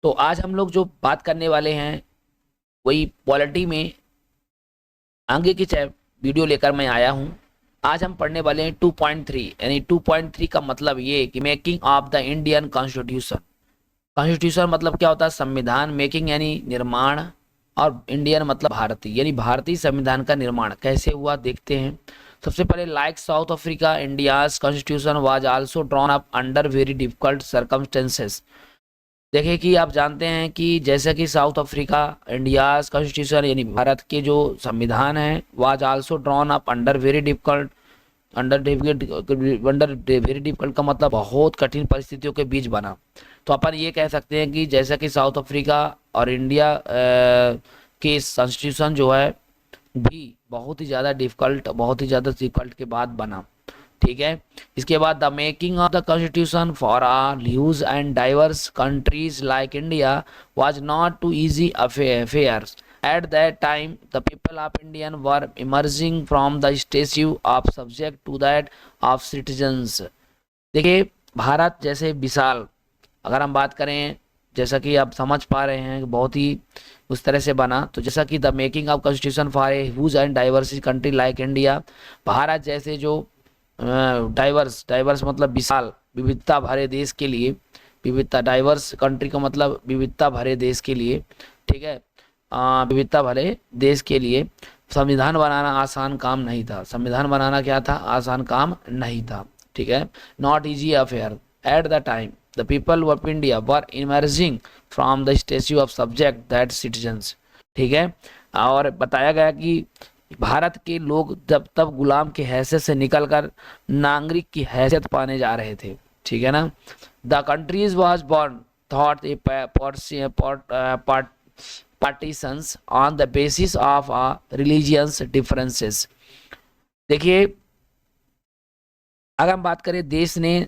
तो आज हम लोग जो बात करने वाले हैं वही पॉलिटी में आगे की वीडियो लेकर मैं आया हूं। आज हम पढ़ने वाले हैं 2.3, यानी 2.3 का मतलब ये कि making of the Indian constitution. Constitution मतलब क्या होता है? संविधान। मेकिंग यानी निर्माण, और इंडियन मतलब भारतीय, यानी भारतीय संविधान का निर्माण कैसे हुआ देखते हैं। सबसे पहले, like south Africa, India's constitution was also drawn up under very difficult circumstances. देखिए कि आप जानते हैं कि जैसे कि साउथ अफ्रीका, इंडियाज कॉन्स्टिट्यूशन यानी भारत के जो संविधान है, was also drawn up under very difficult. Under very difficult का मतलब बहुत कठिन परिस्थितियों के बीच बना। तो अपन ये कह सकते हैं कि जैसा कि साउथ अफ्रीका और इंडिया के कॉन्स्टिट्यूशन जो है भी बहुत ही ज़्यादा डिफिकल्ट के बाद बना। ठीक है। इसके बाद, the making of the constitution for our huge and diverse countries like India was not too easy affairs. At that time the people of Indian were emerging from the statue of subject to that of citizens. देखिए, भारत जैसे विशाल, अगर हम बात करें, जैसा कि आप समझ पा रहे हैं, बहुत ही उस तरह से बना। तो जैसा कि the making of constitution for a huge and diversity country like India, Bharat जैसे जो डाइवर्स, डाइवर्स मतलब विशाल, विविधता भरे देश के लिए, विविधता, डाइवर्स कंट्री का मतलब विविधता भरे देश के लिए। ठीक है। विविधता भरे देश के लिए संविधान बनाना आसान काम नहीं था। संविधान बनाना क्या था? आसान काम नहीं था। ठीक है। Not easy affair at the time the people of India were emerging from the statue of subject that citizens. ठीक है। और बताया गया कि भारत के लोग जब तब गुलाम की हैसियत से निकलकर नागरिक की हैसियत पाने जा रहे थे। ठीक है ना। The countries was born thought a partitions on the basis of religious differences. देखिए, अगर हम बात करें, देश ने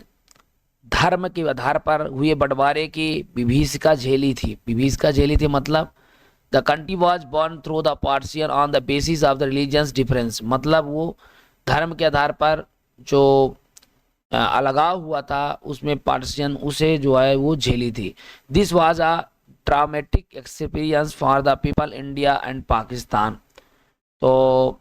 धर्म के आधार पर हुए बंटवारे की विभीषिका झेली थी। विभीषिका झेली थी मतलब the country was born through the partition on the basis of the religious difference, मतलब वो धर्म के आधार पर जो अलगाव हुआ था, उसमें पार्टीशन उसे जो है वो झेली थी। This was a traumatic experience for the people India and Pakistan. तो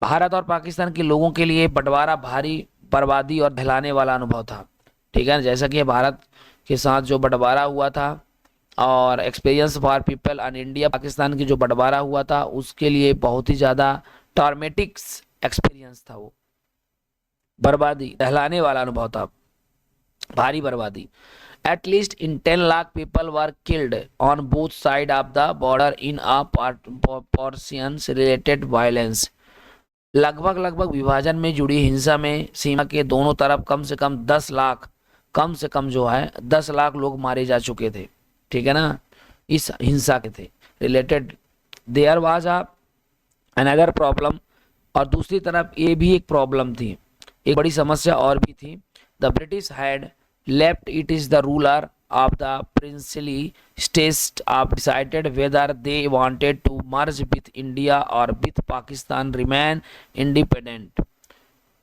भारत और पाकिस्तान के लोगों के लिए बंटवारा भारी बर्बादी और ढलाने वाला अनुभव था। ठीक है। जैसा कि भारत के साथ जो बंटवारा हुआ था, और experience for people and India, Pakistan की जो बंटवारा हुआ था उसके लिए बहुत ही ज़्यादा टॉर्मेटिक्स एक्सपीरियंस था। वो बर्बादी, दहलाने वाला अनुभव था, भारी बर्बादी। At least in 10 lakh people were killed on both side of the border in a partitions related violence. लगभग लगभग विभाजन में जुड़ी हिंसा में सीमा के दोनों तरफ कम से कम 10 लाख, कम से कम जो है 10 लाख लोग मारे जा चुके थे। ठीक है ना। इस हिंसा के थे related. There was a another problem, और दूसरी तरफ ये भी एक प्रॉब्लम थी, एक बड़ी समस्या और भी थी। The British had left it is the ruler of the princely states have decided whether they wanted to merge with India or with Pakistan remain independent।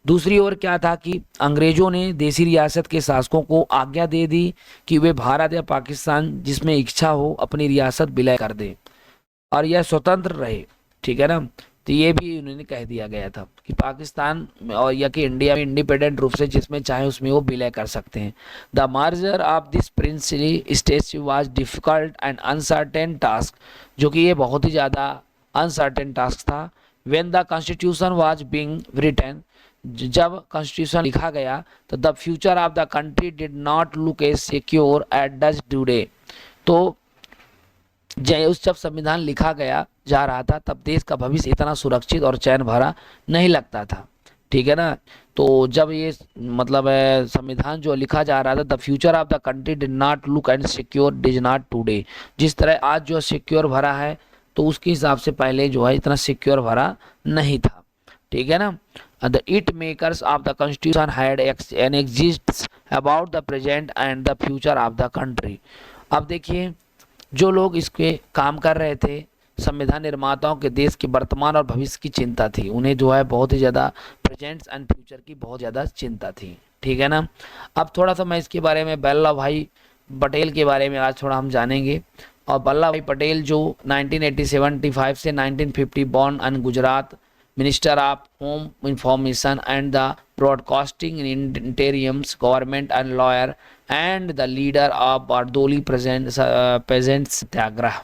दूसरी ओर क्या था कि अंग्रेजों ने देसी रियासत के शासकों को आज्ञा दे दी कि वे भारत या पाकिस्तान, जिसमें इच्छा हो, अपनी रियासत विलय कर दें और यह स्वतंत्र रहे। ठीक है ना। तो ये भी उन्होंने कह दिया गया था कि पाकिस्तान और या कि इंडिया में इंडिपेंडेंट रूप से जिसमें चाहे उसमें वो विलय कर सकते हैं। The merger of this princely states was difficult and uncertain task, जो कि ये बहुत ही ज़्यादा अनसर्टेन टास्क था। When the constitution was being written, जब कॉन्स्टिट्यूशन लिखा गया, तो the future of the country did not look a secure at does today. तो उस जब संविधान लिखा गया जा रहा था, तब देश का भविष्य इतना सुरक्षित और चैन भरा नहीं लगता था। ठीक है ना। तो जब ये मतलब संविधान जो लिखा जा रहा था, the future of the country did not look and secure does not today, जिस तरह आज जो सिक्योर भरा है, तो उसके हिसाब से पहले जो है इतना सिक्योर भरा नहीं था। ठीक है ना। The it makers of the constitution had an exist about the present and the future of the country. अब देखिए, जो लोग इसके काम कर रहे थे, संविधान निर्माताओं के देश के वर्तमान और भविष्य की चिंता थी। उन्हें जो है बहुत ही ज़्यादा प्रेजेंट एंड फ्यूचर की बहुत ज़्यादा चिंता थी। ठीक है ना। अब थोड़ा सा मैं इसके बारे में वल्लभ भाई पटेल के बारे में आज थोड़ा हम जानेंगे। और वल्लभ भाई पटेल जो 1975 से 1950 born in Gujarat, minister of home information and the broadcasting in interims government and lawyer and the leader of Bardoli peasant Satyagraha.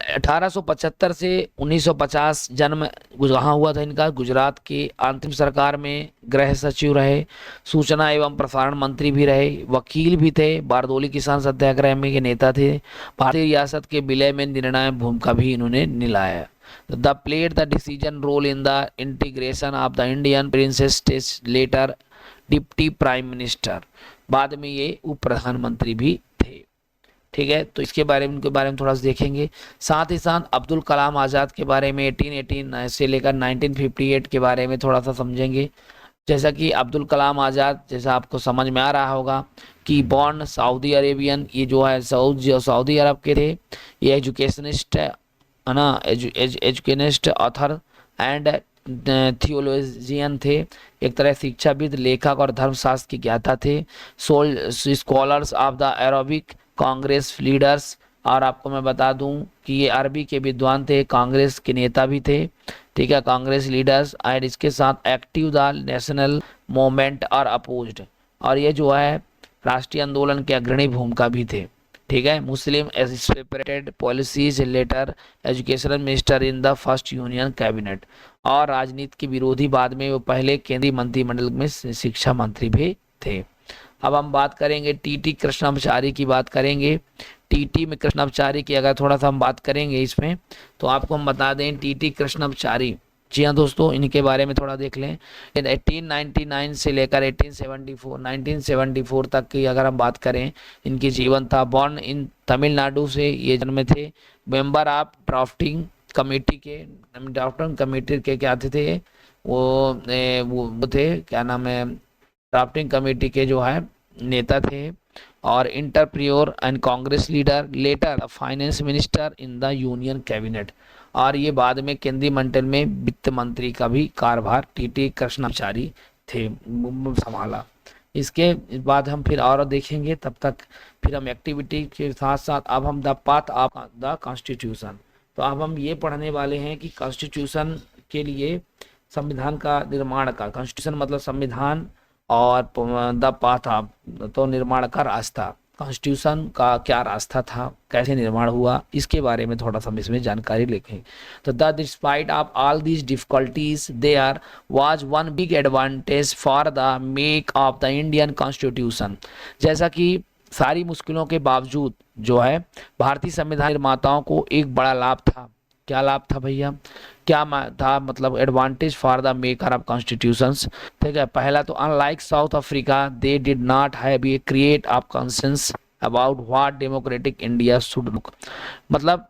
1875 से 1950 जन्म वहाँ हुआ था इनका। गुजरात के अंतिम सरकार में गृह सचिव रहे, सूचना एवं प्रसारण मंत्री भी रहे, वकील भी थे, बारदोली किसान सत्याग्रह में के नेता थे, भारतीय रियासत के विलय में निर्णायक भूमिका भी इन्होंने निभाया। The played the decision role in the integration of the Indian princes later deputy prime minister, बाद में ये उप प्रधानमंत्री भी थे। ठीक है, तो इसके बारे में, उनके बारे में थोड़ा सा देखेंगे। साथ ही साथ अब्दुल कलाम आज़ाद के बारे में 1818 से लेकर 1958 के बारे में थोड़ा सा समझेंगे। जैसा कि अब्दुल कलाम आज़ाद, जैसा आपको समझ में आ रहा होगा कि बॉर्न सऊदी अरेबियन, ये जो है सऊदी अरब के थे। ये एजुकेशनिस्ट है ना, एजुकेशनिस्ट, ऑथर एंड थियोलॉजियन थे। एक तरह शिक्षाविद, लेखक और धर्मशास्त्र के ज्ञाता थे। Scholars of the Arabic Congress leaders, और आपको मैं बता दूं कि ये अरबी के विद्वान थे, कांग्रेस के नेता भी थे। ठीक है, कांग्रेस लीडर्स, और इसके साथ एक्टिव द नेशनल मूवमेंट और अपोज्ड, और ये जो है राष्ट्रीय आंदोलन के अग्रणी भूमिका भी थे। ठीक है, Muslim separated policies later education minister in the first union cabinet, और राजनीति के विरोधी, बाद में वो पहले केंद्रीय मंत्रिमंडल में शिक्षा मंत्री भी थे। अब हम बात करेंगे टीटी कृष्णमाचारी की बात करेंगे। टीटी में कृष्णमाचारी की अगर थोड़ा सा हम बात करेंगे इसमें, तो आपको हम बता दें टीटी कृष्णमाचारी, जी हाँ दोस्तों, इनके बारे में थोड़ा देख लें। 1899 से लेकर 1974 तक की अगर हम बात करें, इनकी जीवन था। बॉर्न इन तमिलनाडु से ये जन्मे थे। मेंबर ऑफ ड्राफ्टिंग कमेटी के क्या थे वो थे, क्या नाम है, ड्राफ्टिंग कमेटी के जो है नेता थे। और entrepreneur and Congress leader, later finance minister in the union cabinet, और ये बाद में केंद्रीय मंडल में वित्त मंत्री का भी कार्यभार टीटी कृष्णमाचारी थे संभाला। इसके बाद हम फिर और देखेंगे, तब तक फिर हम एक्टिविटी के साथ साथ अब हम the path of the constitution, तो अब हम ये पढ़ने वाले हैं कि कॉन्स्टिट्यूशन के लिए संविधान का निर्माण का, कॉन्स्टिट्यूशन मतलब संविधान, और द पाथ ऑफ, तो निर्माण का रास्ता, कॉन्स्टिट्यूशन का क्या रास्ता था, कैसे निर्माण हुआ, इसके बारे में थोड़ा सा हम इसमें जानकारी लिखें। तो the despite of all these difficulties there was one big advantage for the make of the Indian constitution, जैसा कि सारी मुश्किलों के बावजूद जो है भारतीय संविधान निर्माताओं को एक बड़ा लाभ था। क्या लाभ था भैया, क्या था, मतलब advantage for the maker of constitutions. ठीक है, पहला तो unlike south Africa they did not have a create of conscience about what democratic India should look, मतलब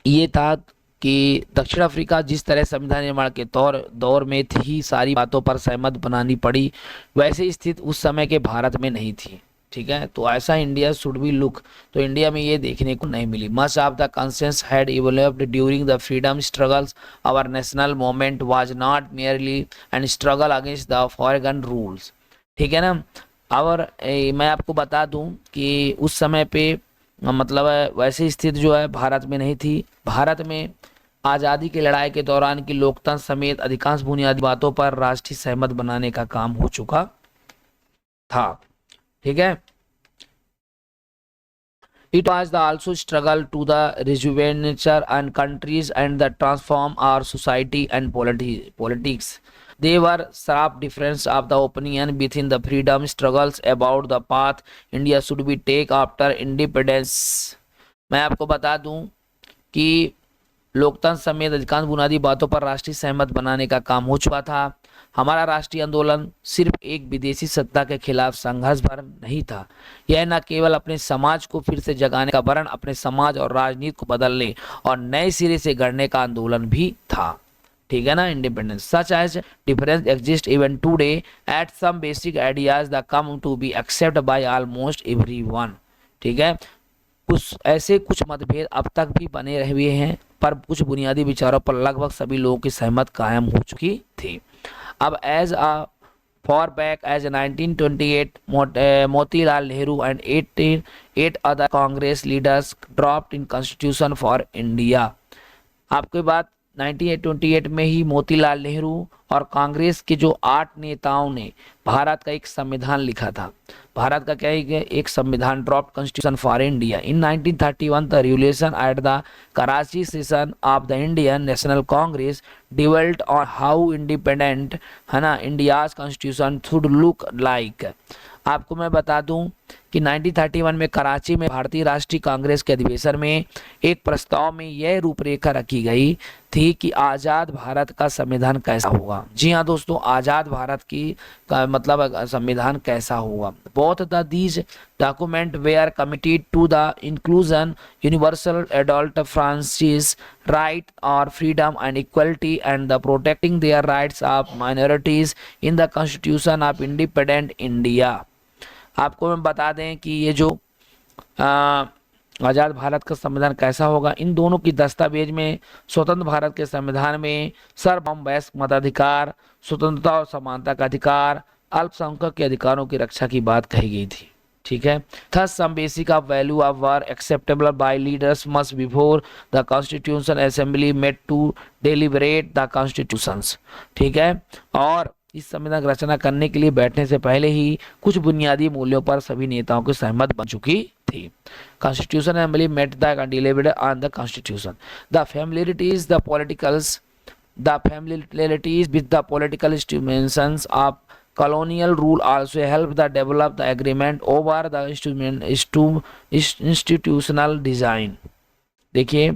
ये था कि दक्षिण अफ्रीका जिस तरह संविधान निर्माण के दौर में थी, सारी बातों पर सहमत बनानी पड़ी, वैसे स्थिति उस समय के भारत में नहीं थी। ठीक है, तो ऐसा इंडिया शुड बी लुक, तो इंडिया में ये देखने को नहीं मिली। Much of the consensus had evolved during the freedom struggles, our national movement was not merely and struggle against the foreign rules. ठीक है ना, और मैं आपको बता दूं कि उस समय पे मतलब वैसी स्थिति जो है भारत में नहीं थी। भारत में आज़ादी की लड़ाई के दौरान की लोकतंत्र समेत अधिकांश बुनियादी बातों पर राष्ट्रीय सहमत बनाने का काम हो चुका था। ठीक है, it was the also struggle to the rejuvenature and countries and the transform our society and politics. They were sharp difference of the opinion within the freedom struggles about the path India should be take after independence. मैं आपको बता दूं कि लोकतंत्र समेत अधिकांश बुनियादी बातों पर राष्ट्रीय सहमत बनाने का काम हो चुका था। हमारा राष्ट्रीय आंदोलन सिर्फ एक विदेशी सत्ता के खिलाफ संघर्ष भर नहीं था, यह न केवल अपने समाज को फिर से जगाने का वरन अपने समाज और राजनीति को बदलने और नए सिरे से गढ़ने का आंदोलन भी था। ठीक है ना, independence such as difference exist even today at some basic ideas the come to be accept by almost everyone. ठीक है, कुछ मतभेद अब तक भी बने हुए हैं, पर कुछ बुनियादी विचारों पर लगभग सभी लोगों की सहमत कायम हो चुकी थी। अब as a far back as 1928 Motilal Nehru and 8 other Congress leaders dropped in Constitution for India. आपके बात 1928 में ही मोतीलाल नेहरू और कांग्रेस के जो 8 नेताओं ने भारत का एक संविधान लिखा था। भारत का क्या है, एक संविधान draft constitution for India in 1931 the regulation at the Karachi session of the Indian National Congress dwelt on how independent है ना India's constitution should look like. आपको मैं बता दूं कि 1931 में कराची में भारतीय राष्ट्रीय कांग्रेस के अधिवेशन में एक प्रस्ताव में यह रूपरेखा रखी गई थी कि आज़ाद भारत का संविधान कैसा होगा। जी हाँ दोस्तों, आज़ाद भारत की का मतलब संविधान कैसा होगा। Both the these document were committed to the inclusion universal adult franchise right और freedom and equality and the protecting their rights of minorities in the constitution of independent India. आपको मैं बता दें कि ये जो आज़ाद भारत का संविधान कैसा होगा, इन दोनों की दस्तावेज में स्वतंत्र भारत के संविधान में सार्वभौम वयस्क मताधिकार, स्वतंत्रता और समानता का अधिकार, अल्पसंख्यक के अधिकारों की रक्षा की बात कही गई थी। ठीक है, thus some basic of value of were acceptable by leaders must before the constitution assembly met to deliberate the constitutions. ठीक है, और इस संविधान की रचना करने के लिए बैठने से पहले ही कुछ बुनियादी मूल्यों पर सभी नेताओं की सहमत बन चुकी थी। Constitution assembly met the delivered on the constitution the familiarities with the political instruments of colonial rule also helped the develop the agreement over the institutional design। देखिए,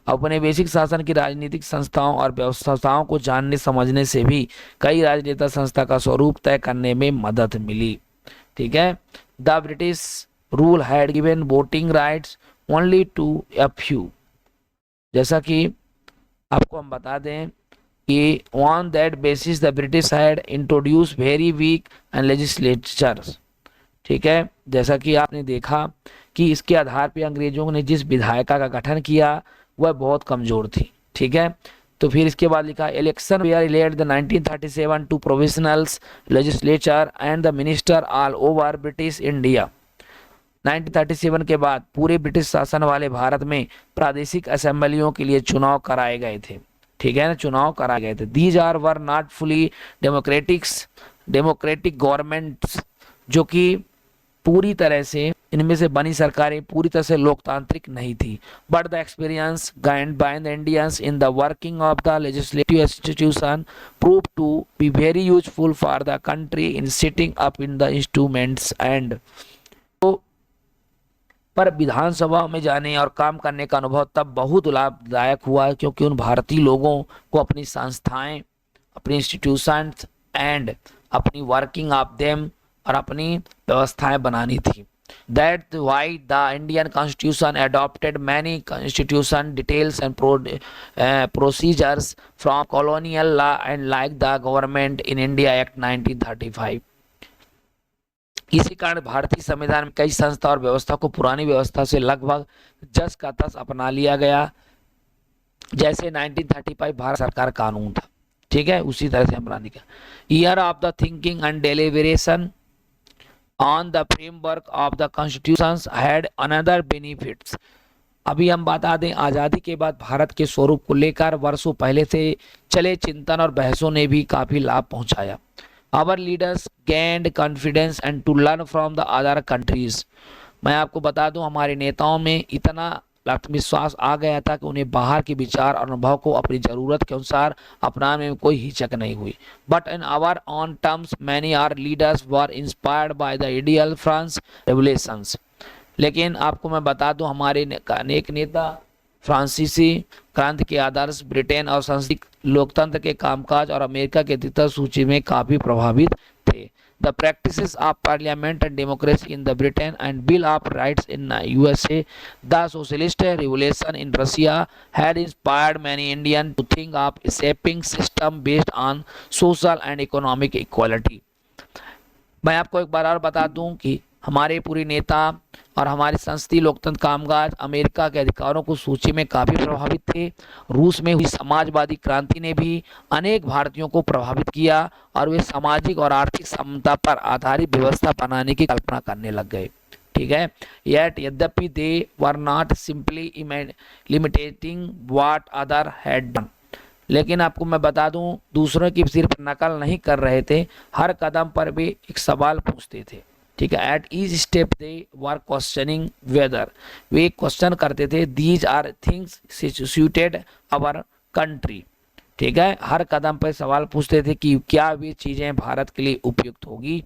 अपने बेसिक शासन की राजनीतिक संस्थाओं और व्यवस्थाओं को जानने समझने से भी कई राजनीतिक संस्था का स्वरूप तय करने में मदद मिली। ठीक है, the British rule had given voting rights only to a few. जैसा कि आपको हम बता दें कि on that basis the British had introduced very weak and legislatures। ठीक है, जैसा कि आपने देखा कि इसके आधार पर अंग्रेजों ने जिस विधायिका का गठन किया वह बहुत कमजोर थी। ठीक है, तो फिर इसके बाद लिखा election way are elect the 1937 to provincials legislature and the minister all over British India. 1937 के बाद पूरे ब्रिटिश शासन वाले भारत में प्रादेशिक असेंबलियों के लिए चुनाव कराए गए थे। ठीक है ना, चुनाव कराए गए थे। These are were not fully democratic governments, जो कि पूरी तरह से इनमें से बनी सरकारें पूरी तरह से लोकतांत्रिक नहीं थी। But the experience gained by the Indians in the working of the legislative institution prove to be very useful for the country in setting up in the instruments and. पर विधानसभा में जाने और काम करने का अनुभव तब बहुत लाभदायक हुआ, क्योंकि उन भारतीय लोगों को अपनी संस्थाएं, अपनी इंस्टीट्यूशंस एंड अपनी वर्किंग ऑफ देम और अपनी व्यवस्थाएं बनानी थी। That's why the Indian Constitution adopted many constitution details and procedures from colonial law and like the Government in India Act 1935। इसी कारण भारतीय संविधान में कई संस्था और व्यवस्था को पुरानी व्यवस्था से लगभग जस का तस अपना लिया गया, जैसे 1935 भारत सरकार कानून था। ठीक है, उसी तरह से अपना लिया। Year of the thinking and deliberation on the framework of the constitutions had another benefits. अभी हम बता दें, आज़ादी के बाद भारत के स्वरूप को लेकर वर्षों पहले से चले चिंतन और बहसों ने भी काफी लाभ पहुंचाया। Our leaders gained confidence and to learn from the other countries। मैं आपको बता दूं, हमारे नेताओं में इतना आत्मविश्वास आ गया था कि उन्हें बाहर के विचार और अनुभव को अपनी जरूरत के अनुसार अपनाने में कोई हिचक नहीं हुई। But in our on terms many our leaders were inspired by the ideal France revolutions. लेकिन आपको मैं बता दूं, हमारे अनेक नेता फ्रांसीसी क्रांति के आदर्श, ब्रिटेन और संसदीय लोकतंत्र के कामकाज और अमेरिका के द्वितीय सूची में काफी प्रभावित थे। The practices of parliament and democracy in the Britain and Bill of Rights in USA, the socialist revolution in Russia had inspired many Indians to think of a shaping system based on social and economic equality। मैं आपको एक बार और बता दूं कि हमारे पूरे नेता और हमारे संसदीय लोकतंत्र कामकाज अमेरिका के अधिकारों को सूची में काफी प्रभावित थे। रूस में हुई समाजवादी क्रांति ने भी अनेक भारतीयों को प्रभावित किया और वे सामाजिक और आर्थिक समता पर आधारित व्यवस्था बनाने की कल्पना करने लग गए। ठीक है, यद्यपि they were not simply imitating what other had done, लेकिन आपको मैं बता दूं, दूसरों की सिर्फ नकल नहीं कर रहे थे, हर कदम पर वे एक सवाल पूछते थे। ठीक है, at each step they were questioning whether, वे क्वेश्चन करते थे these are things suited our country. ठीक है, हर कदम पर सवाल पूछते थे कि क्या वे चीजें भारत के लिए उपयुक्त होगी।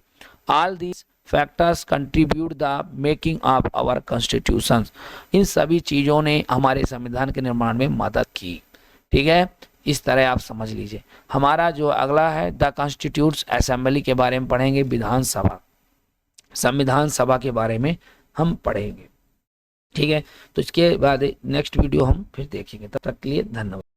All these factors contribute the making of our constitution, इन सभी चीज़ों ने हमारे संविधान के निर्माण में मदद की। ठीक है, इस तरह आप समझ लीजिए। हमारा जो अगला है द कॉन्स्टिट्यूट्स असेंबली के बारे में पढ़ेंगे, विधानसभा, संविधान सभा के बारे में हम पढ़ेंगे। ठीक है, तो इसके बाद नेक्स्ट वीडियो हम फिर देखेंगे। तब तक के लिए धन्यवाद।